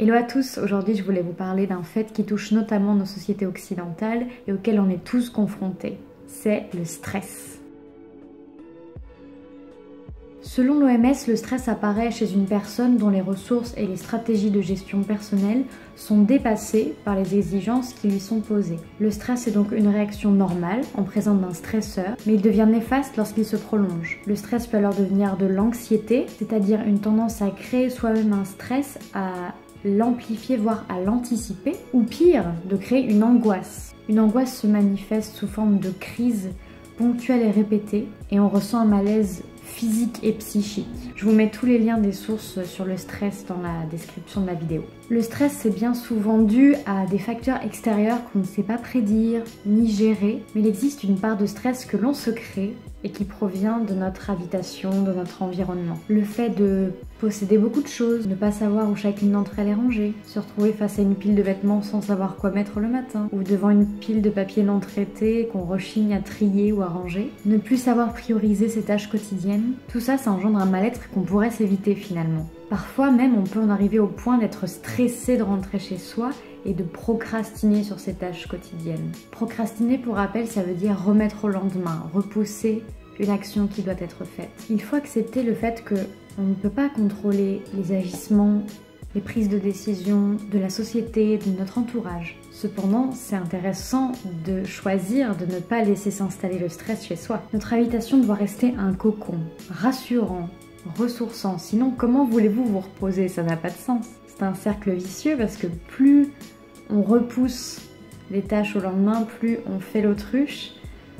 Hello à tous, aujourd'hui je voulais vous parler d'un fait qui touche notamment nos sociétés occidentales et auquel on est tous confrontés. C'est le stress. Selon l'OMS, le stress apparaît chez une personne dont les ressources et les stratégies de gestion personnelle sont dépassées par les exigences qui lui sont posées. Le stress est donc une réaction normale en présence d'un stresseur, mais il devient néfaste lorsqu'il se prolonge. Le stress peut alors devenir de l'anxiété, c'est-à-dire une tendance à créer soi-même un stress, à l'amplifier, voire à l'anticiper, ou pire, de créer une angoisse. Une angoisse se manifeste sous forme de crise ponctuelle et répétée, et on ressent un malaise physique et psychique. Je vous mets tous les liens des sources sur le stress dans la description de la vidéo. Le stress, c'est bien souvent dû à des facteurs extérieurs qu'on ne sait pas prédire ni gérer, mais il existe une part de stress que l'on se crée et qui provient de notre habitation, de notre environnement. Le fait de posséder beaucoup de choses, ne pas savoir où chacune d'entre elles est rangée, se retrouver face à une pile de vêtements sans savoir quoi mettre le matin, ou devant une pile de papiers non traités qu'on rechigne à trier ou à ranger, ne plus savoir prioriser ses tâches quotidiennes, tout ça, ça engendre un mal-être qu'on pourrait s'éviter finalement. Parfois même, on peut en arriver au point d'être stressé de rentrer chez soi et de procrastiner sur ses tâches quotidiennes. Procrastiner, pour rappel, ça veut dire remettre au lendemain, repousser une action qui doit être faite. Il faut accepter le fait qu'on ne peut pas contrôler les agissements, les prises de décision de la société, de notre entourage. Cependant, c'est intéressant de choisir de ne pas laisser s'installer le stress chez soi. Notre habitation doit rester un cocon, rassurant, ressourçant. Sinon, comment voulez-vous vous reposer? Ça n'a pas de sens. C'est un cercle vicieux parce que plus on repousse les tâches au lendemain, plus on fait l'autruche,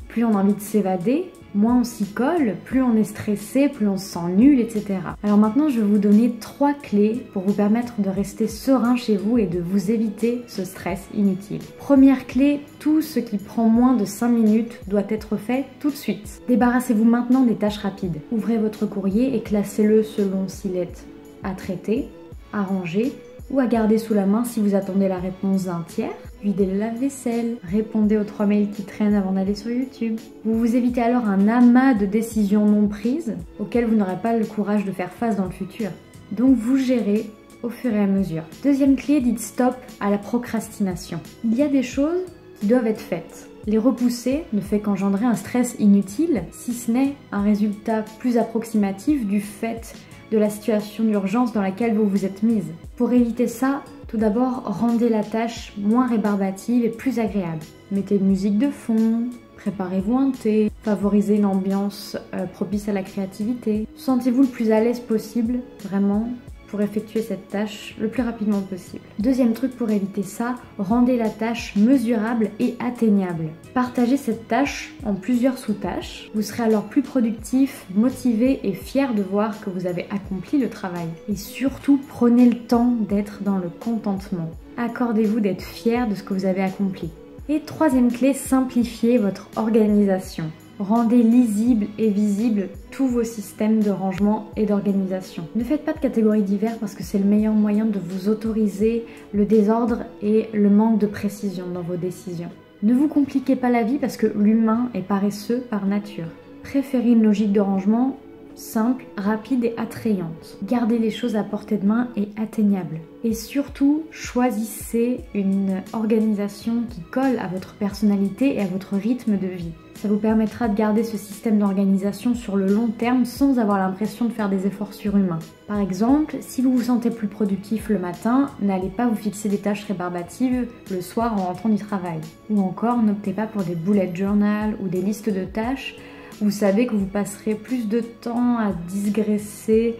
plus on a envie de s'évader, moins on s'y colle, plus on est stressé, plus on se sent nul, etc. Alors maintenant, je vais vous donner 3 clés pour vous permettre de rester serein chez vous et de vous éviter ce stress inutile. Première clé, tout ce qui prend moins de 5 minutes doit être fait tout de suite. Débarrassez-vous maintenant des tâches rapides. Ouvrez votre courrier et classez-le selon s'il est à traiter, à ranger ou à garder sous la main si vous attendez la réponse d'un tiers. Videz le lave-vaisselle, répondez aux 3 mails qui traînent avant d'aller sur YouTube. Vous vous évitez alors un amas de décisions non prises auxquelles vous n'aurez pas le courage de faire face dans le futur. Donc vous gérez au fur et à mesure. Deuxième clé, dites stop à la procrastination. Il y a des choses qui doivent être faites. Les repousser ne fait qu'engendrer un stress inutile, si ce n'est un résultat plus approximatif du fait de la situation d'urgence dans laquelle vous vous êtes mise. Pour éviter ça, tout d'abord, rendez la tâche moins rébarbative et plus agréable. Mettez une musique de fond, préparez-vous un thé, favorisez une ambiance propice à la créativité. Sentez-vous le plus à l'aise possible, vraiment, pour effectuer cette tâche le plus rapidement possible. Deuxième truc pour éviter ça, rendez la tâche mesurable et atteignable. Partagez cette tâche en plusieurs sous-tâches. Vous serez alors plus productif, motivé et fier de voir que vous avez accompli le travail. Et surtout, prenez le temps d'être dans le contentement. Accordez-vous d'être fier de ce que vous avez accompli. Et troisième clé, simplifiez votre organisation. Rendez lisible et visible tous vos systèmes de rangement et d'organisation. Ne faites pas de catégories divers parce que c'est le meilleur moyen de vous autoriser le désordre et le manque de précision dans vos décisions. Ne vous compliquez pas la vie parce que l'humain est paresseux par nature. Préférez une logique de rangement simple, rapide et attrayante. Gardez les choses à portée de main et atteignables. Et surtout, choisissez une organisation qui colle à votre personnalité et à votre rythme de vie. Ça vous permettra de garder ce système d'organisation sur le long terme sans avoir l'impression de faire des efforts surhumains. Par exemple, si vous vous sentez plus productif le matin, n'allez pas vous fixer des tâches rébarbatives le soir en rentrant du travail. Ou encore, n'optez pas pour des bullet journal ou des listes de tâches. Vous savez que vous passerez plus de temps à digresser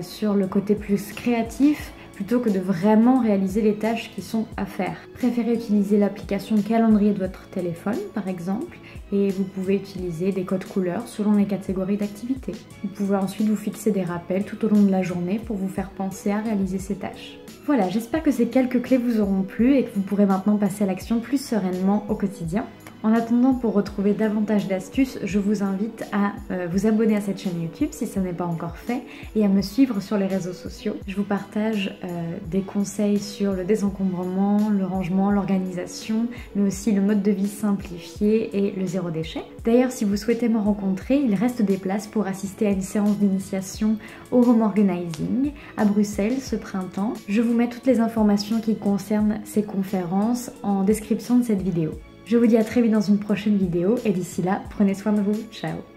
sur le côté plus créatif plutôt que de vraiment réaliser les tâches qui sont à faire. Préférez utiliser l'application calendrier de votre téléphone par exemple et vous pouvez utiliser des codes couleurs selon les catégories d'activités. Vous pouvez ensuite vous fixer des rappels tout au long de la journée pour vous faire penser à réaliser ces tâches. Voilà, j'espère que ces quelques clés vous auront plu et que vous pourrez maintenant passer à l'action plus sereinement au quotidien. En attendant, pour retrouver davantage d'astuces, je vous invite à vous abonner à cette chaîne YouTube si ce n'est pas encore fait et à me suivre sur les réseaux sociaux. Je vous partage des conseils sur le désencombrement, le rangement, l'organisation, mais aussi le mode de vie simplifié et le zéro déchet. D'ailleurs, si vous souhaitez me rencontrer, il reste des places pour assister à une séance d'initiation au home organizing à Bruxelles ce printemps. Je vous mets toutes les informations qui concernent ces conférences en description de cette vidéo. Je vous dis à très vite dans une prochaine vidéo et d'ici là, prenez soin de vous. Ciao!